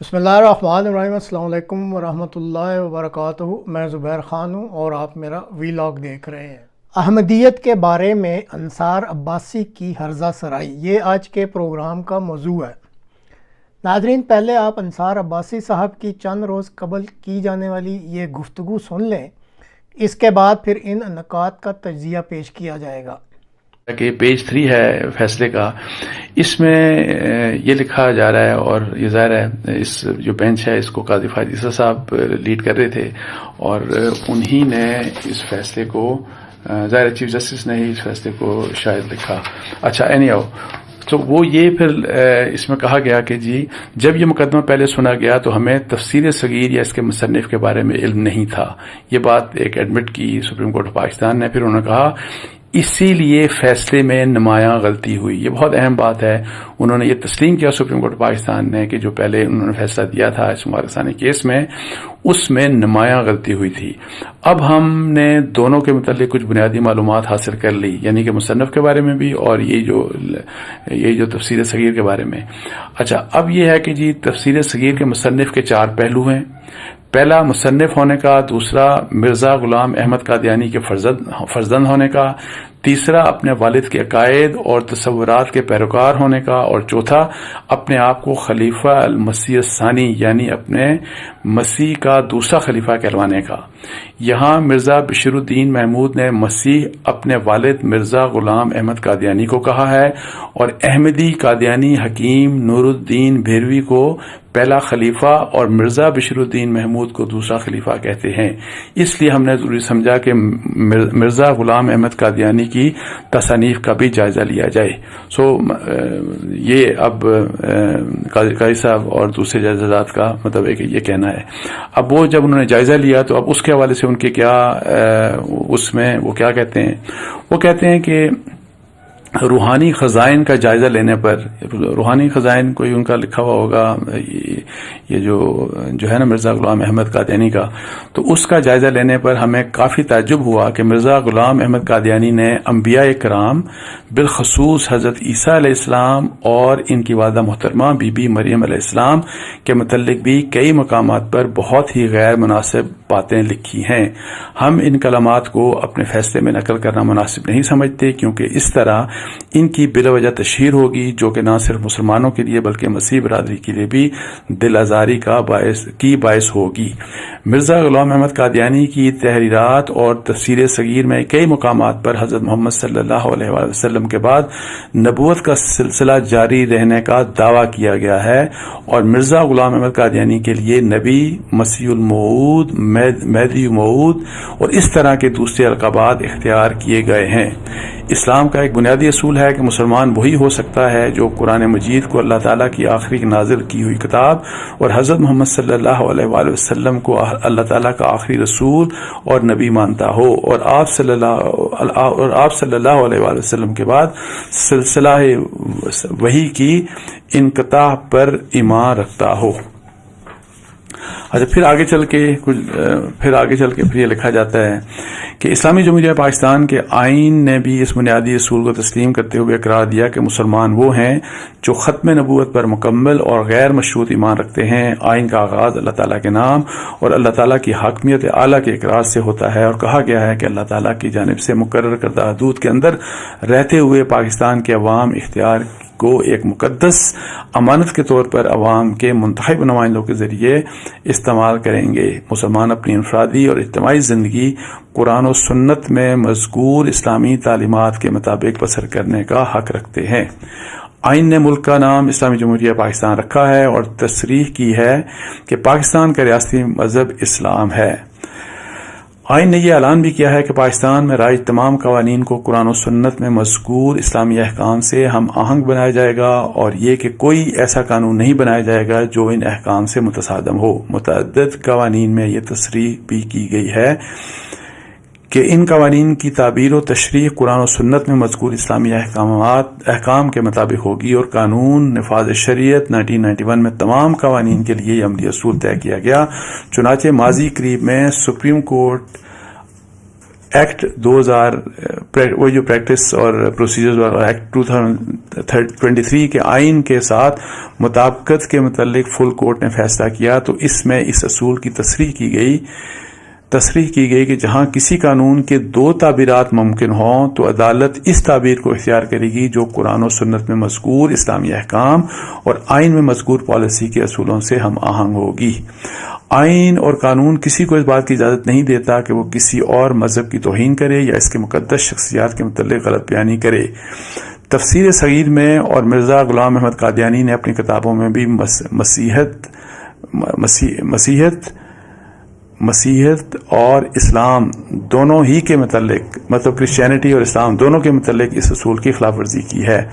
بسم اللہ الرحمن الرحیم۔ السلام علیکم ورحمۃ اللہ وبرکاتہ۔ میں زبیر خان ہوں اور آپ میرا ویلاگ دیکھ رہے ہیں۔ احمدیت کے بارے میں انصار عباسی کی ہرزہ سرائی، یہ آج کے پروگرام کا موضوع ہے۔ ناظرین، پہلے آپ انصار عباسی صاحب کی چند روز قبل کی جانے والی یہ گفتگو سن لیں، اس کے بعد پھر ان نکات کا تجزیہ پیش کیا جائے گا۔ کہ پیج 3 ہے فیصلے کا، اس میں یہ لکھا جا رہا ہے، اور یہ ظاہر ہے اس جو بینچ ہے اس کو قاضی فائد عیسیٰ صاحب لیڈ کر رہے تھے، اور انہی نے اس فیصلے کو، ظاہر چیف جسٹس نے ہی اس فیصلے کو شاید لکھا۔ اچھا، اینی ہاؤ، تو وہ یہ پھر اس میں کہا گیا کہ جی جب یہ مقدمہ پہلے سنا گیا تو ہمیں تفسیر صغیر یا اس کے مصنف کے بارے میں علم نہیں تھا۔ یہ بات ایک ایڈمٹ کی سپریم کورٹ آف پاکستان نے۔ پھر انہوں نے کہا اسی لیے فیصلے میں نمایاں غلطی ہوئی۔ یہ بہت اہم بات ہے۔ انہوں نے یہ تسلیم کیا سپریم کورٹ پاکستان نے کہ جو پہلے انہوں نے فیصلہ دیا تھا اس مبارک ثانی کیس میں، اس میں نمایاں غلطی ہوئی تھی۔ اب ہم نے دونوں کے متعلق کچھ بنیادی معلومات حاصل کر لی، یعنی کہ مصنف کے بارے میں بھی اور یہ جو تفسیر صغیر کے بارے میں۔ اچھا، اب یہ ہے کہ جی تفسیر صغیر کے مصنف کے 4 پہلو ہیں۔ پہلا، مصنف ہونے کا، دوسرا مرزا غلام احمد قادیانی کے فرزند ہونے کا، تیسرا اپنے والد کے عقائد اور تصورات کے پیروکار ہونے کا، اور چوتھا اپنے آپ کو خلیفہ المسیح الثانی یعنی اپنے مسیح کا دوسرا خلیفہ کہلوانے کا۔ یہاں مرزا بشیر الدین محمود نے مسیح اپنے والد مرزا غلام احمد قادیانی کو کہا ہے، اور احمدی قادیانی حکیم نور الدین بھیروی کو پہلا خلیفہ اور مرزا بشیر الدین محمود کو دوسرا خلیفہ کہتے ہیں۔ اس لیے ہم نے ضروری سمجھا کہ مرزا غلام احمد قادیانی کی تصانیف کا بھی جائزہ لیا جائے۔ یہ اب قاضی صاحب اور دوسرے جائزہ کا مطلب ہے کہ یہ کہنا ہے۔ اب وہ جب انہوں نے جائزہ لیا تو اب اس کے حوالے سے ان کے کیا اس میں وہ کیا کہتے ہیں؟ وہ کہتے ہیں کہ روحانی خزائن کا جائزہ لینے پر، روحانی خزائن کوئی ان کا لکھا ہوا ہوگا، یہ جو ہے نا مرزا غلام احمد قادیانی کا، تو اس کا جائزہ لینے پر ہمیں کافی تعجب ہوا کہ مرزا غلام احمد قادیانی نے انبیاء کرام بالخصوص حضرت عیسیٰ علیہ السلام اور ان کی والدہ محترمہ بی بی مریم علیہ السلام کے متعلق بھی کئی مقامات پر بہت ہی غیر مناسب باتیں لکھی ہیں۔ ہم ان کلمات کو اپنے فیصلے میں نقل کرنا مناسب نہیں سمجھتے، کیونکہ اس طرح ان کی بلا وجہ تشہیر ہوگی، جو کہ نہ صرف مسلمانوں کے لیے بلکہ مسیح برادری کے لیے بھی دل آزاری کی باعث ہوگی۔ مرزا غلام احمد قادیانی کی تحریرات اور تفسیر صغیر میں کئی مقامات پر حضرت محمد صلی اللہ علیہ وآلہ وسلم کے بعد نبوت کا سلسلہ جاری رہنے کا دعویٰ کیا گیا ہے، اور مرزا غلام احمد قادیانی کے لیے نبی، مسیح الموعود، مہدی موعود اور اس طرح کے دوسرے القابات اختیار کیے گئے ہیں۔ اسلام کا ایک بنیادی اصول ہے کہ مسلمان وہی ہو سکتا ہے جو قرآن مجید کو اللہ تعالیٰ کی آخری نازل کی ہوئی کتاب اور حضرت محمد صلی اللہ علیہ وآلہ وسلم کو اللہ تعالیٰ کا آخری رسول اور نبی مانتا ہو، اور آپ صلی اللہ علیہ وآلہ وسلم کے بعد سلسلہ وحی کی انقطاع پر ایمان رکھتا ہو۔ اچھا، پھر آگے چل کے یہ لکھا جاتا ہے کہ اسلامی جمہوریہ پاکستان کے آئین نے بھی اس بنیادی اصول کو تسلیم کرتے ہوئے اقرار دیا کہ مسلمان وہ ہیں جو ختم نبوت پر مکمل اور غیر مشروط ایمان رکھتے ہیں۔ آئین کا آغاز اللہ تعالیٰ کے نام اور اللہ تعالیٰ کی حاکمیت اعلیٰ کے اقرار سے ہوتا ہے، اور کہا گیا ہے کہ اللہ تعالیٰ کی جانب سے مقرر کردہ حدود کے اندر رہتے ہوئے پاکستان کے عوام اختیار کو ایک مقدس امانت کے طور پر عوام کے منتخب نمائندوں کے ذریعے استعمال کریں گے۔ مسلمان اپنی انفرادی اور اجتماعی زندگی قرآن و سنت میں مذکور اسلامی تعلیمات کے مطابق بسر کرنے کا حق رکھتے ہیں۔ آئین نے ملک کا نام اسلامی جمہوریہ پاکستان رکھا ہے اور تصریح کی ہے کہ پاکستان کا ریاستی مذہب اسلام ہے۔ آئین نے یہ اعلان بھی کیا ہے کہ پاکستان میں رائج تمام قوانین کو قرآن و سنت میں مذکور اسلامی احکام سے ہم آہنگ بنایا جائے گا، اور یہ کہ کوئی ایسا قانون نہیں بنایا جائے گا جو ان احکام سے متصادم ہو۔ متعدد قوانین میں یہ تصریح بھی کی گئی ہے کہ ان قوانین کی تعبیر و تشریح قرآن و سنت میں مذکور اسلامی احکام کے مطابق ہوگی، اور قانون نفاذ شریعت 1991 میں تمام قوانین کے لیے یہ عملی اصول طے کیا گیا۔ چنانچہ ماضی قریب میں سپریم کورٹ ایکٹ 2000 وہ جو پریکٹس اور پروسیجرز اور ایکٹ 2023 کے آئین کے ساتھ مطابقت کے متعلق فل کورٹ نے فیصلہ کیا، تو اس میں اس اصول کی تصریح کی گئی کہ جہاں کسی قانون کے 2 تعبیرات ممکن ہوں تو عدالت اس تعبیر کو اختیار کرے گی جو قرآن و سنت میں مذکور اسلامی احکام اور آئین میں مذکور پالیسی کے اصولوں سے ہم آہنگ ہوگی۔ آئین اور قانون کسی کو اس بات کی اجازت نہیں دیتا کہ وہ کسی اور مذہب کی توہین کرے یا اس کے مقدس شخصیات کے متعلق غلط بیانی کرے۔ تفسیر صغیر میں اور مرزا غلام احمد قادیانی نے اپنی کتابوں میں بھی مسیحیت اور اسلام دونوں ہی کے متعلق، مطلب کرسچینٹی اور اسلام دونوں کے متعلق اس اصول کی خلاف ورزی کی ہے۔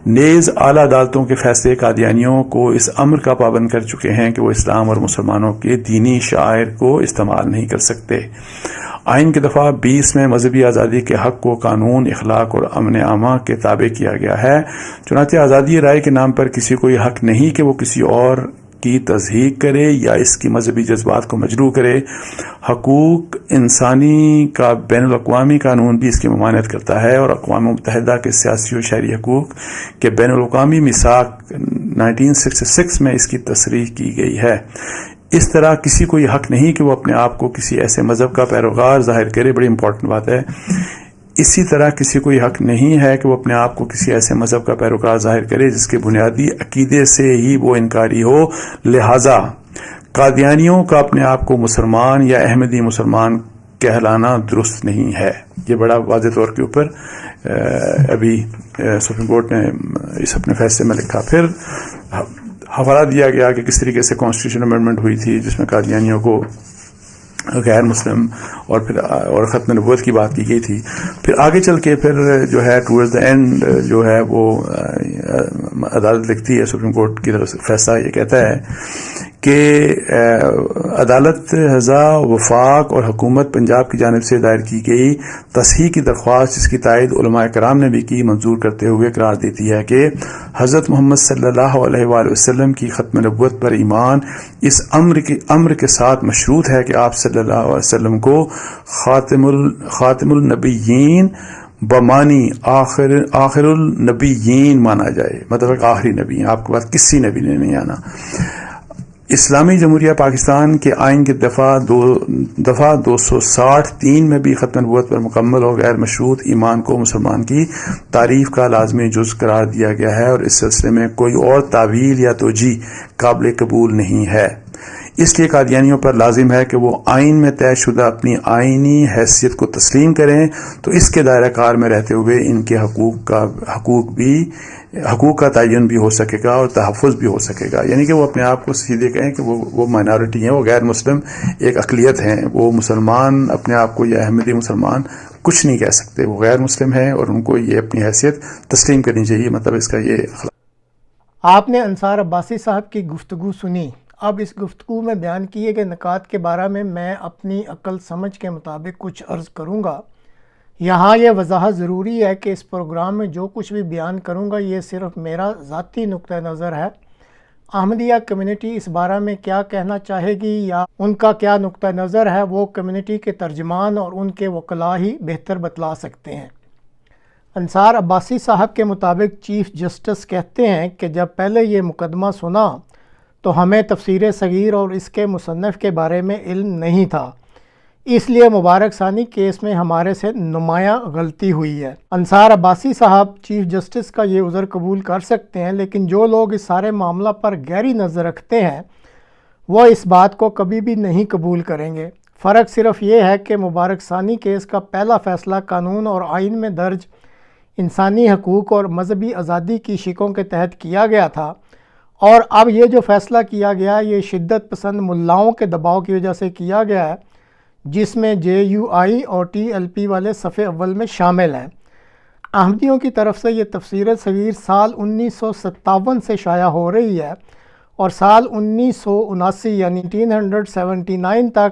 نیز اعلیٰ عدالتوں کے فیصلے قادیانیوں کو اس امر کا پابند کر چکے ہیں کہ وہ اسلام اور مسلمانوں کے دینی شعائر کو استعمال نہیں کر سکتے۔ آئین کے دفعہ 20 میں مذہبی آزادی کے حق کو قانون، اخلاق اور امن عامہ کے تابع کیا گیا ہے۔ چنانچہ آزادی رائے کے نام پر کسی کو یہ حق نہیں کہ وہ کسی اور کی تضحیق کرے یا اس کی مذہبی جذبات کو مجروح کرے۔ حقوق انسانی کا بین الاقوامی قانون بھی اس کی ممانعت کرتا ہے اور اقوام متحدہ کے سیاسی و شہری حقوق کے بین الاقوامی میثاق 1966 میں اس کی تصریح کی گئی ہے۔ اس طرح کسی کو یہ حق نہیں کہ وہ اپنے آپ کو کسی ایسے مذہب کا پیروکار ظاہر کرے، بڑی امپورٹنٹ بات ہے۔ اسی طرح کسی کو یہ حق نہیں ہے کہ وہ اپنے آپ کو کسی ایسے مذہب کا پیروکار ظاہر کرے جس کے بنیادی عقیدے سے ہی وہ انکاری ہو۔ لہذا قادیانیوں کا اپنے آپ کو مسلمان یا احمدی مسلمان کہلانا درست نہیں ہے۔ یہ بڑا واضح طور کے اوپر ابھی سپریم کورٹ نے اس اپنے فیصلے میں لکھا۔ پھر حوالہ دیا گیا کہ کس طریقے سے کانسٹیٹیوشن امینڈمنٹ ہوئی تھی جس میں قادیانیوں کو غیر مسلم اور پھر اور ختم نبوت کی بات کی گئی تھی۔ پھر آگے چل کے پھر جو ہے ٹورڈز دا اینڈ جو ہے وہ عدالت لکھتی ہے، سپریم کورٹ کی طرف سے فیصلہ یہ کہتا ہے کہ عدالت ہزا وفاق اور حکومت پنجاب کی جانب سے دائر کی گئی تصحیح کی درخواست، جس کی تائید علماء کرام نے بھی کی، منظور کرتے ہوئے قرار دیتی ہے کہ حضرت محمد صلی اللہ علیہ وآلہ وسلم کی ختم نبوت پر ایمان اس امر کے ساتھ مشروط ہے کہ آپ صلی اللہ علیہ وسلم کو خاتم النبیین بمانی آخر النبیین مانا جائے، مطلب آخری نبی، آپ کے بعد کسی نبی نے نہیں آنا۔ اسلامی جمہوریہ پاکستان کے آئین کے دفعہ 263 میں بھی ختم نبوت پر مکمل اور غیر مشروط ایمان کو مسلمان کی تعریف کا لازمی جز قرار دیا گیا ہے اور اس سلسلے میں کوئی اور تعویل یا توجیہ قابل قبول نہیں ہے۔ اس لیے قادیانیوں پر لازم ہے کہ وہ آئین میں طے شدہ اپنی آئینی حیثیت کو تسلیم کریں، تو اس کے دائرہ کار میں رہتے ہوئے ان کے حقوق کا تعین بھی ہو سکے گا اور تحفظ بھی ہو سکے گا۔ یعنی کہ وہ اپنے آپ کو سیدھے کہیں کہ وہ مائنارٹی ہیں، وہ غیر مسلم ایک اقلیت ہیں، وہ مسلمان اپنے آپ کو یا احمدی مسلمان کچھ نہیں کہہ سکتے، وہ غیر مسلم ہیں اور ان کو یہ اپنی حیثیت تسلیم کرنی چاہیے۔ مطلب اس کا یہ آپ نے انصار عباسی صاحب کی گفتگو سنی۔ اب اس گفتگو میں بیان کیے گئے نکات کے بارے میں اپنی عقل سمجھ کے مطابق کچھ عرض کروں گا۔ یہاں یہ وضاحت ضروری ہے کہ اس پروگرام میں جو کچھ بھی بیان کروں گا یہ صرف میرا ذاتی نقطہ نظر ہے۔ احمدیہ کمیونٹی اس بارے میں کیا کہنا چاہے گی یا ان کا کیا نقطہ نظر ہے، وہ کمیونٹی کے ترجمان اور ان کے وکلاء ہی بہتر بتلا سکتے ہیں۔ انصار عباسی صاحب کے مطابق چیف جسٹس کہتے ہیں کہ جب پہلے یہ مقدمہ سنا تو ہمیں تفسیر صغیر اور اس کے مصنف کے بارے میں علم نہیں تھا، اس لیے مبارک ثانی کیس میں ہمارے سے نمایاں غلطی ہوئی ہے۔ انصار عباسی صاحب چیف جسٹس کا یہ عذر قبول کر سکتے ہیں، لیکن جو لوگ اس سارے معاملہ پر گہری نظر رکھتے ہیں وہ اس بات کو کبھی بھی نہیں قبول کریں گے۔ فرق صرف یہ ہے کہ مبارک ثانی کیس کا پہلا فیصلہ قانون اور آئین میں درج انسانی حقوق اور مذہبی آزادی کی شقوں کے تحت کیا گیا تھا، اور اب یہ جو فیصلہ کیا گیا یہ شدت پسند ملاؤں کے دباؤ کی وجہ سے کیا گیا ہے، جس میں JUI اور TLP والے صف اول میں شامل ہیں۔ احمدیوں کی طرف سے یہ تفسیر صغیر سال 1957 سے شائع ہو رہی ہے اور سال 1979 یعنی 1979 تک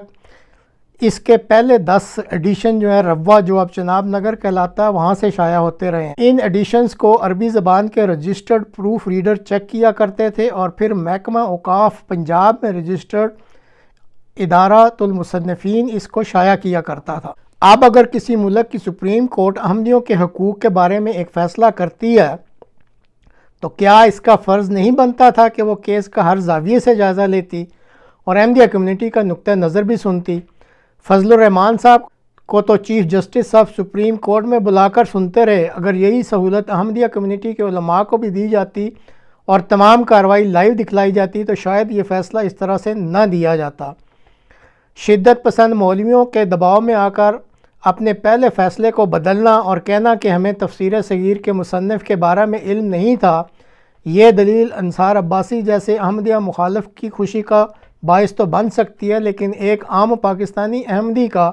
اس کے پہلے 10 ایڈیشن جو ہے روا جو اب چناب نگر کہلاتا ہے وہاں سے شائع ہوتے رہے ہیں۔ ان ایڈیشنز کو عربی زبان کے رجسٹرڈ پروف ریڈر چیک کیا کرتے تھے اور پھر محکمہ اوقاف پنجاب میں رجسٹرڈ ادارۃ المصنفین اس کو شائع کیا کرتا تھا۔ اب اگر کسی ملک کی سپریم کورٹ احمدیوں کے حقوق کے بارے میں ایک فیصلہ کرتی ہے تو کیا اس کا فرض نہیں بنتا تھا کہ وہ کیس کا ہر زاویے سے جائزہ لیتی اور احمدیہ کمیونٹی کا نقطہ نظر بھی سنتی؟ فضل الرحمان صاحب کو تو چیف جسٹس صاحب سپریم کورٹ میں بلا کر سنتے رہے۔ اگر یہی سہولت احمدیہ کمیونٹی کے علماء کو بھی دی جاتی اور تمام کارروائی لائیو دکھلائی جاتی تو شاید یہ فیصلہ اس طرح سے نہ دیا جاتا۔ شدت پسند مولویوں کے دباؤ میں آ کر اپنے پہلے فیصلے کو بدلنا اور کہنا کہ ہمیں تفسیر صغیر کے مصنف کے بارے میں علم نہیں تھا، یہ دلیل انصار عباسی جیسے احمدیہ مخالف کی خوشی کا باعث تو بن سکتی ہے، لیکن ایک عام پاکستانی احمدی کا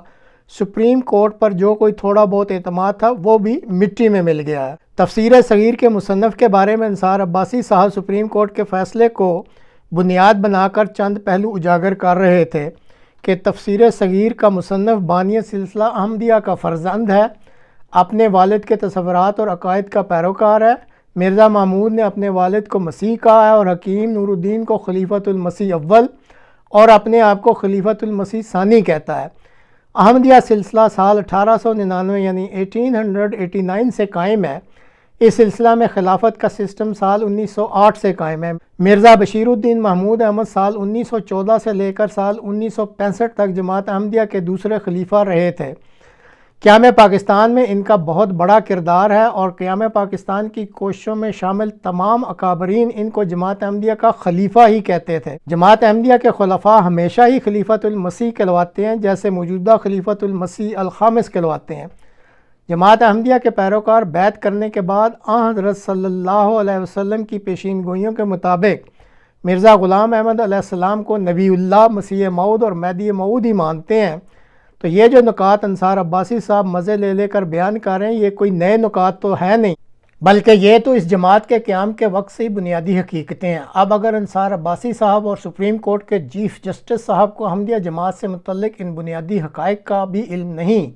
سپریم کورٹ پر جو کوئی تھوڑا بہت اعتماد تھا وہ بھی مٹی میں مل گیا ہے۔ تفسیر صغیر کے مصنف کے بارے میں انصار عباسی صاحب سپریم کورٹ کے فیصلے کو بنیاد بنا کر چند پہلو اجاگر کر رہے تھے کہ تفسیر صغیر کا مصنف بانی سلسلہ احمدیہ کا فرزند ہے، اپنے والد کے تصورات اور عقائد کا پیروکار ہے۔ مرزا محمود نے اپنے والد کو مسیح کہا ہے اور حکیم نور الدین کو خلیفۃ المسیح اول اور اپنے آپ کو خلیفۃ المسیح ثانی کہتا ہے۔ احمدیہ سلسلہ سال 1899 یعنی 1889 سے قائم ہے۔ اس سلسلہ میں خلافت کا سسٹم سال 1908 سے قائم ہے۔ مرزا بشیر الدین محمود احمد سال 1914 سے لے کر سال 1965 تک جماعت احمدیہ کے دوسرے خلیفہ رہے تھے۔ قیام پاکستان میں ان کا بہت بڑا کردار ہے اور قیام پاکستان کی کوششوں میں شامل تمام اکابرین ان کو جماعت احمدیہ کا خلیفہ ہی کہتے تھے۔ جماعت احمدیہ کے خلفاء ہمیشہ ہی خلیفۃ المسیح کہلواتے ہیں، جیسے موجودہ خلیفۃ المسیح الخامس کہلواتے ہیں۔ جماعت احمدیہ کے پیروکار بیعت کرنے کے بعد آن حضرت صلی اللہ علیہ وسلم کی پیشین گوئیوں کے مطابق مرزا غلام احمد علیہ السلام کو نبی اللہ، مسیح موعود اور مہدی موعود ہی مانتے ہیں۔ تو یہ جو نکات انصار عباسی صاحب مزے لے لے کر بیان کر رہے ہیں، یہ کوئی نئے نکات تو ہے نہیں، بلکہ یہ تو اس جماعت کے قیام کے وقت سے ہی بنیادی حقیقتیں ہیں۔ اب اگر انصار عباسی صاحب اور سپریم کورٹ کے چیف جسٹس صاحب کو احمدیہ جماعت سے متعلق ان بنیادی حقائق کا بھی علم نہیں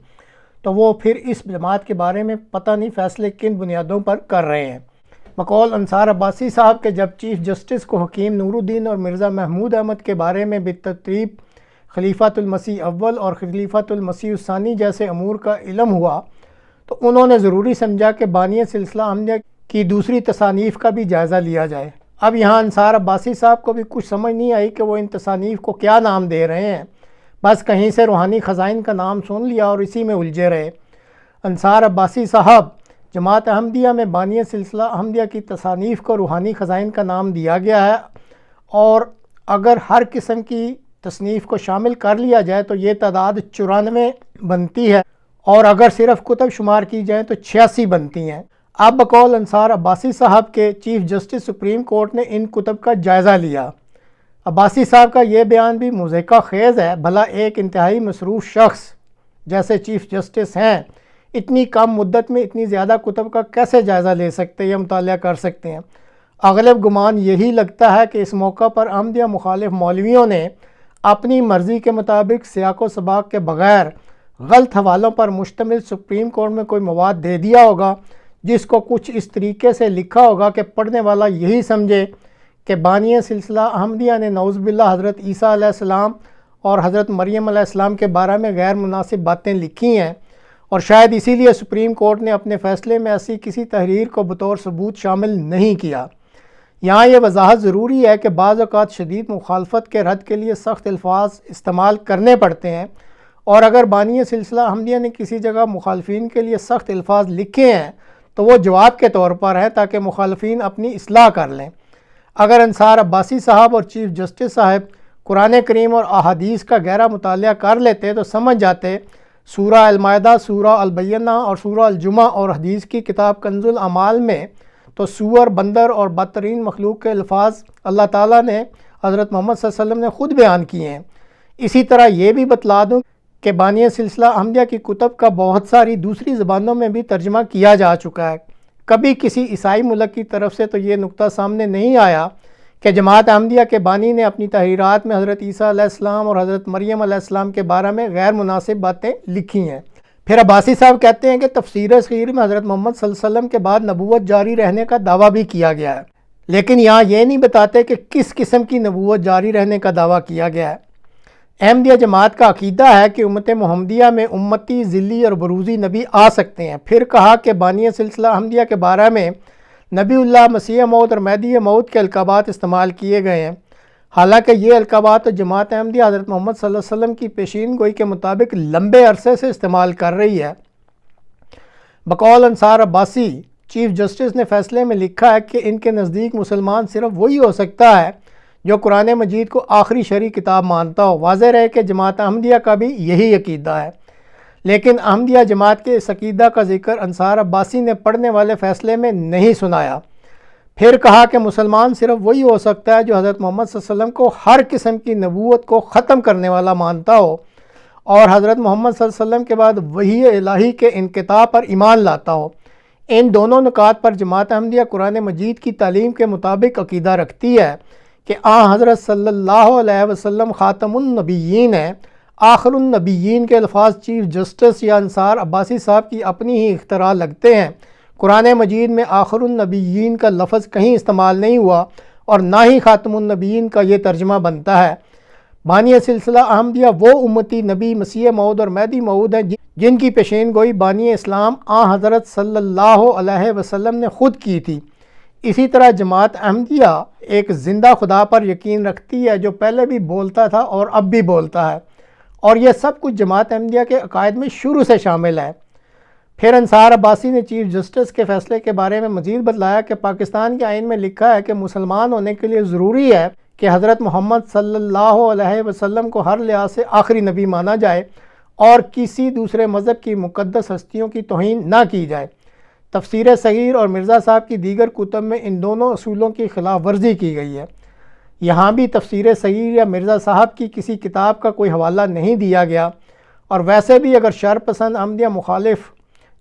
تو وہ پھر اس جماعت کے بارے میں پتہ نہیں فیصلے کن بنیادوں پر کر رہے ہیں۔ بقول انصار عباسی صاحب کے جب چیف جسٹس کو حکیم نور الدین اور مرزا محمود احمد کے بارے میں بالترتیب خلیفۃ المسیح اول اور خلیفۃ المسیح الثانی جیسے امور کا علم ہوا تو انہوں نے ضروری سمجھا کہ بانی سلسلہ احمدیہ کی دوسری تصانیف کا بھی جائزہ لیا جائے۔ اب یہاں انصار عباسی صاحب کو بھی کچھ سمجھ نہیں آئی کہ وہ ان تصانیف کو کیا نام دے رہے ہیں، بس کہیں سے روحانی خزائن کا نام سن لیا اور اسی میں الجھے رہے۔ انصار عباسی صاحب جماعت احمدیہ میں بانی سلسلہ احمدیہ کی تصانیف کو روحانی خزائن کا نام دیا گیا ہے، اور اگر ہر قسم کی تصنیف کو شامل کر لیا جائے تو یہ تعداد 94 بنتی ہے، اور اگر صرف کتب شمار کی جائیں تو 86 بنتی ہیں۔ اب بقول انصار عباسی صاحب کے چیف جسٹس سپریم کورٹ نے ان کتب کا جائزہ لیا۔ عباسی صاحب کا یہ بیان بھی مضحکہ خیز ہے، بھلا ایک انتہائی مصروف شخص جیسے چیف جسٹس ہیں اتنی کم مدت میں اتنی زیادہ کتب کا کیسے جائزہ لے سکتے یا مطالعہ کر سکتے ہیں؟ اغلب گمان یہی لگتا ہے کہ اس موقع پر احمدیہ مخالف مولویوں نے اپنی مرضی کے مطابق سیاق و سباق کے بغیر غلط حوالوں پر مشتمل سپریم کورٹ میں کوئی مواد دے دیا ہوگا، جس کو کچھ اس طریقے سے لکھا ہوگا کہ پڑھنے والا یہی سمجھے کہ بانی سلسلہ احمدیہ نے نعوذ باللہ حضرت عیسیٰ علیہ السلام اور حضرت مریم علیہ السلام کے بارے میں غیر مناسب باتیں لکھی ہیں، اور شاید اسی لیے سپریم کورٹ نے اپنے فیصلے میں ایسی کسی تحریر کو بطور ثبوت شامل نہیں کیا۔ یہاں یہ وضاحت ضروری ہے کہ بعض اوقات شدید مخالفت کے رد کے لیے سخت الفاظ استعمال کرنے پڑتے ہیں، اور اگر بانی سلسلہ احمدیہ نے کسی جگہ مخالفین کے لیے سخت الفاظ لکھے ہیں تو وہ جواب کے طور پر ہیں تاکہ مخالفین اپنی اصلاح کر لیں۔ اگر انصار عباسی صاحب اور چیف جسٹس صاحب قرآن کریم اور احادیث کا گہرا مطالعہ کر لیتے تو سمجھ جاتے سورہ المائدہ، سورہ البینہ اور سورہ الجمعہ اور حدیث کی کتاب کنز الاعمال میں تو سور، بندر اور بدترین مخلوق کے الفاظ اللہ تعالیٰ نے حضرت محمد صلی اللہ علیہ وسلم نے خود بیان کیے ہیں۔ اسی طرح یہ بھی بتلا دوں کہ بانی سلسلہ احمدیہ کی کتب کا بہت ساری دوسری زبانوں میں بھی ترجمہ کیا جا چکا ہے۔ کبھی کسی عیسائی ملک کی طرف سے تو یہ نقطہ سامنے نہیں آیا کہ جماعت احمدیہ کے بانی نے اپنی تحریرات میں حضرت عیسیٰ علیہ السلام اور حضرت مریم علیہ السلام کے بارے میں غیر مناسب باتیں لکھی ہیں۔ پھر عباسی صاحب کہتے ہیں کہ تفسیر صغیر میں حضرت محمد صلی اللہ علیہ وسلم کے بعد نبوت جاری رہنے کا دعویٰ بھی کیا گیا ہے، لیکن یہاں یہ نہیں بتاتے کہ کس قسم کی نبوت جاری رہنے کا دعویٰ کیا گیا ہے۔ احمدیہ جماعت کا عقیدہ ہے کہ امت محمدیہ میں امتی، ذلی اور بروزی نبی آ سکتے ہیں۔ پھر کہا کہ بانی سلسلہ احمدیہ کے بارے میں نبی اللہ، مسیح موعود اور مہدی موعود کے القابات استعمال کیے گئے ہیں، حالانکہ یہ القابات تو جماعت احمدیہ حضرت محمد صلی اللہ علیہ وسلم کی پیشین گوئی کے مطابق لمبے عرصے سے استعمال کر رہی ہے۔ بقول انصار عباسی، چیف جسٹس نے فیصلے میں لکھا ہے کہ ان کے نزدیک مسلمان صرف وہی ہو سکتا ہے جو قرآن مجید کو آخری شرعی کتاب مانتا ہو۔ واضح رہے کہ جماعت احمدیہ کا بھی یہی عقیدہ ہے، لیکن احمدیہ جماعت کے اس عقیدہ کا ذکر انصار عباسی نے پڑھنے والے فیصلے میں نہیں سنایا۔ پھر کہا کہ مسلمان صرف وہی ہو سکتا ہے جو حضرت محمد صلی اللہ علیہ وسلم کو ہر قسم کی نبوت کو ختم کرنے والا مانتا ہو اور حضرت محمد صلی اللہ علیہ وسلم کے بعد وحی الہی کے انقطاع پر ایمان لاتا ہو۔ ان دونوں نکات پر جماعت احمدیہ قرآن مجید کی تعلیم کے مطابق عقیدہ رکھتی ہے کہ حضرت صلی اللہ علیہ وسلم خاتم النبیین ہیں۔ آخر النبیین کے الفاظ چیف جسٹس یا انصار عباسی صاحب کی اپنی ہی اختراع لگتے ہیں۔ قرآن مجید میں آخر النبیین کا لفظ کہیں استعمال نہیں ہوا اور نہ ہی خاتم النبیین کا یہ ترجمہ بنتا ہے۔ بانی سلسلہ احمدیہ وہ امتی نبی مسیح موعود اور مہدی موعود ہیں جن کی پیشین گوئی بانی اسلام حضرت صلی اللہ علیہ وسلم نے خود کی تھی۔ اسی طرح جماعت احمدیہ ایک زندہ خدا پر یقین رکھتی ہے جو پہلے بھی بولتا تھا اور اب بھی بولتا ہے، اور یہ سب کچھ جماعت احمدیہ کے عقائد میں شروع سے شامل ہے۔ پھر انصار عباسی نے چیف جسٹس کے فیصلے کے بارے میں مزید بتلایا کہ پاکستان کے آئین میں لکھا ہے کہ مسلمان ہونے کے لیے ضروری ہے کہ حضرت محمد صلی اللہ علیہ وسلم کو ہر لحاظ سے آخری نبی مانا جائے اور کسی دوسرے مذہب کی مقدس ہستیوں کی توہین نہ کی جائے۔ تفسیر صغیر اور مرزا صاحب کی دیگر کتب میں ان دونوں اصولوں کی خلاف ورزی کی گئی ہے۔ یہاں بھی تفسیر صغیر یا مرزا صاحب کی کسی کتاب کا کوئی حوالہ نہیں دیا گیا، اور ویسے بھی اگر شر پسند احمدیہ مخالف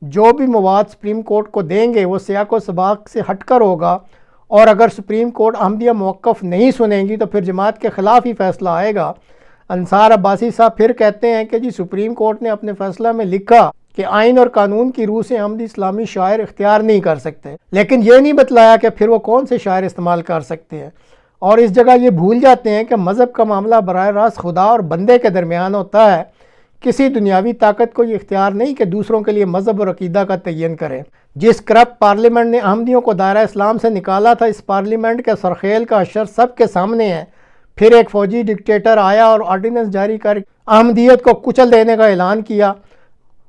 جو بھی مواد سپریم کورٹ کو دیں گے وہ سیاق و سباق سے ہٹ کر ہوگا، اور اگر سپریم کورٹ احمدیہ موقف نہیں سنیں گی تو پھر جماعت کے خلاف ہی فیصلہ آئے گا۔ انصار عباسی صاحب پھر کہتے ہیں کہ سپریم کورٹ نے اپنے فیصلہ میں لکھا کہ آئین اور قانون کی روح سے احمدی اسلامی شاعر اختیار نہیں کر سکتے، لیکن یہ نہیں بتلایا کہ پھر وہ کون سے شاعر استعمال کر سکتے ہیں، اور اس جگہ یہ بھول جاتے ہیں کہ مذہب کا معاملہ براہ راست خدا اور بندے کے درمیان ہوتا ہے۔ کسی دنیاوی طاقت کو یہ اختیار نہیں کہ دوسروں کے لیے مذہب اور عقیدہ کا تعین کرے۔ جس کرپٹ پارلیمنٹ نے احمدیوں کو دائرہ اسلام سے نکالا تھا، اس پارلیمنٹ کے سرخیل کا حشر سب کے سامنے ہے۔ پھر ایک فوجی ڈکٹیٹر آیا اور آرڈیننس جاری کر احمدیت کو کچل دینے کا اعلان کیا۔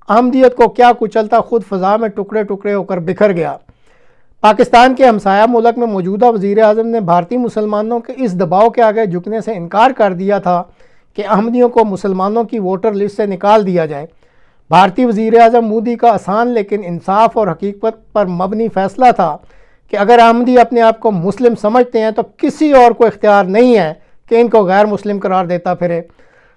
احمدیت کو کیا کچلتا، خود فضا میں ٹکڑے ٹکڑے ہو کر بکھر گیا۔ پاکستان کے ہمسایہ ملک میں موجودہ وزیر اعظم نے بھارتی مسلمانوں کے اس دباؤ کے آگے جھکنے سے انکار کر دیا تھا کہ احمدیوں کو مسلمانوں کی ووٹر لسٹ سے نکال دیا جائے۔ بھارتی وزیر اعظم مودی کا آسان لیکن انصاف اور حقیقت پر مبنی فیصلہ تھا کہ اگر احمدی اپنے آپ کو مسلم سمجھتے ہیں تو کسی اور کو اختیار نہیں ہے کہ ان کو غیر مسلم قرار دیتا پھرے۔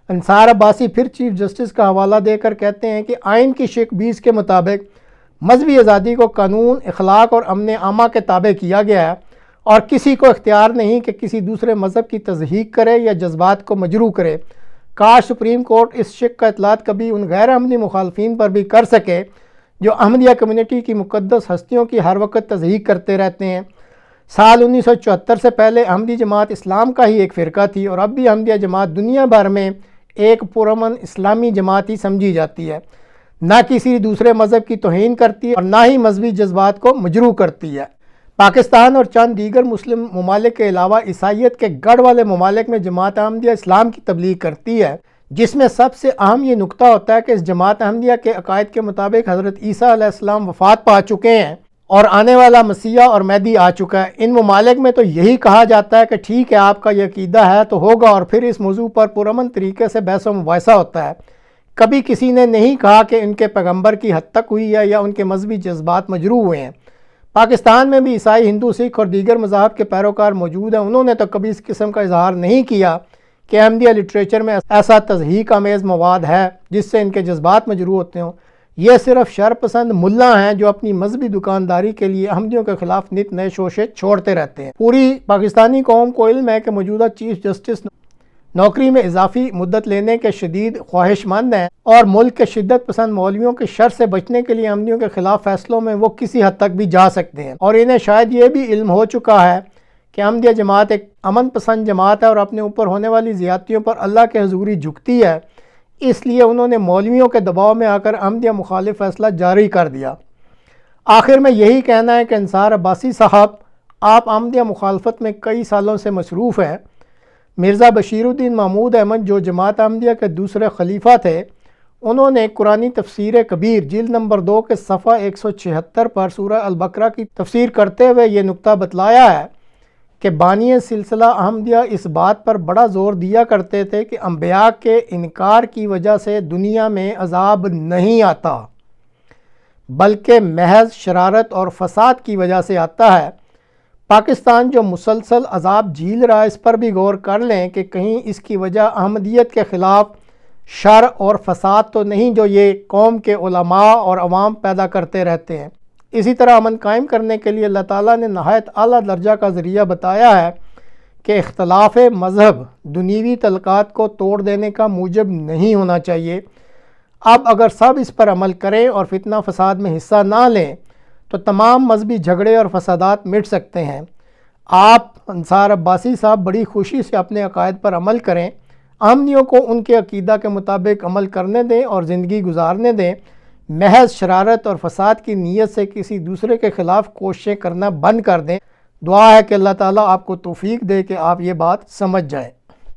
انصار عباسی پھر چیف جسٹس کا حوالہ دے کر کہتے ہیں کہ آئین کی شق 20 کے مطابق مذہبی آزادی کو قانون، اخلاق اور امن عامہ کے تابع کیا گیا ہے، اور کسی کو اختیار نہیں کہ کسی دوسرے مذہب کی تضحیق کرے یا جذبات کو مجروح کرے۔ کاش سپریم کورٹ اس شق کا اطلاق کبھی ان غیر احمدی مخالفین پر بھی کر سکے جو احمدیہ کمیونٹی کی مقدس ہستیوں کی ہر وقت تضحیق کرتے رہتے ہیں۔ سال 1974 سے پہلے احمدی جماعت اسلام کا ہی ایک فرقہ تھی، اور اب بھی احمدیہ جماعت دنیا بھر میں ایک پرامن اسلامی جماعت ہی سمجھی جاتی ہے، نہ کسی دوسرے مذہب کی توہین کرتی ہے اور نہ ہی مذہبی جذبات کو مجروح کرتی ہے۔ پاکستان اور چند دیگر مسلم ممالک کے علاوہ عیسائیت کے گڑھ والے ممالک میں جماعت احمدیہ اسلام کی تبلیغ کرتی ہے، جس میں سب سے اہم یہ نقطہ ہوتا ہے کہ اس جماعت احمدیہ کے عقائد کے مطابق حضرت عیسیٰ علیہ السلام وفات پا چکے ہیں اور آنے والا مسیح اور مہدی آ چکا ہے۔ ان ممالک میں تو یہی کہا جاتا ہے کہ ٹھیک ہے، آپ کا یہ عقیدہ ہے تو ہوگا، اور پھر اس موضوع پر پرامن طریقے سے بحث و مباحثہ ہوتا ہے۔ کبھی کسی نے نہیں کہا کہ ان کے پیغمبر کی حد تک ہوئی ہے یا ان کے مذہبی جذبات مجروح ہوئے ہیں۔ پاکستان میں بھی عیسائی، ہندو، سکھ اور دیگر مذاہب کے پیروکار موجود ہیں۔ انہوں نے تو کبھی اس قسم کا اظہار نہیں کیا کہ احمدیہ لٹریچر میں ایسا تضحیق آمیز مواد ہے جس سے ان کے جذبات مجروح ہوتے ہوں۔ یہ صرف شر پسند ملا ہیں جو اپنی مذہبی دکانداری کے لیے احمدیوں کے خلاف نت نئے شوشے چھوڑتے رہتے ہیں۔ پوری پاکستانی قوم کو علم ہے کہ موجودہ چیف جسٹس نوکری میں اضافی مدت لینے کے شدید خواہش مند ہیں، اور ملک کے شدت پسند مولویوں کے شر سے بچنے کے لیے احمدیوں کے خلاف فیصلوں میں وہ کسی حد تک بھی جا سکتے ہیں، اور انہیں شاید یہ بھی علم ہو چکا ہے کہ احمدیہ جماعت ایک امن پسند جماعت ہے اور اپنے اوپر ہونے والی زیادتیوں پر اللہ کے حضوری جھکتی ہے، اس لیے انہوں نے مولویوں کے دباؤ میں آ کر احمدیہ مخالف فیصلہ جاری کر دیا۔ آخر میں یہی کہنا ہے کہ انصار عباسی صاحب، آپ احمدیہ مخالفت میں کئی سالوں سے مصروف ہیں۔ مرزا بشیر الدین محمود احمد جو جماعت احمدیہ کے دوسرے خلیفہ تھے، انہوں نے قرآنی تفسیر کبیر جلد نمبر 2 کے صفحہ 176 پر سورہ البقرہ کی تفسیر کرتے ہوئے یہ نقطہ بتلایا ہے کہ بانی سلسلہ احمدیہ اس بات پر بڑا زور دیا کرتے تھے کہ انبیاء کے انکار کی وجہ سے دنیا میں عذاب نہیں آتا، بلکہ محض شرارت اور فساد کی وجہ سے آتا ہے۔ پاکستان جو مسلسل عذاب جھیل رہا ہے، اس پر بھی غور کر لیں کہ کہیں اس کی وجہ احمدیت کے خلاف شر اور فساد تو نہیں جو یہ قوم کے علماء اور عوام پیدا کرتے رہتے ہیں۔ اسی طرح امن قائم کرنے کے لیے اللہ تعالیٰ نے نہایت اعلیٰ درجہ کا ذریعہ بتایا ہے کہ اختلاف مذہب دنیوی تعلقات کو توڑ دینے کا موجب نہیں ہونا چاہیے۔ اب اگر سب اس پر عمل کریں اور فتنہ فساد میں حصہ نہ لیں تو تمام مذہبی جھگڑے اور فسادات مٹ سکتے ہیں۔ آپ انصار عباسی صاحب بڑی خوشی سے اپنے عقائد پر عمل کریں، احمدیوں کو ان کے عقیدہ کے مطابق عمل کرنے دیں اور زندگی گزارنے دیں، محض شرارت اور فساد کی نیت سے کسی دوسرے کے خلاف کوششیں کرنا بند کر دیں۔ دعا ہے کہ اللہ تعالیٰ آپ کو توفیق دے کہ آپ یہ بات سمجھ جائیں۔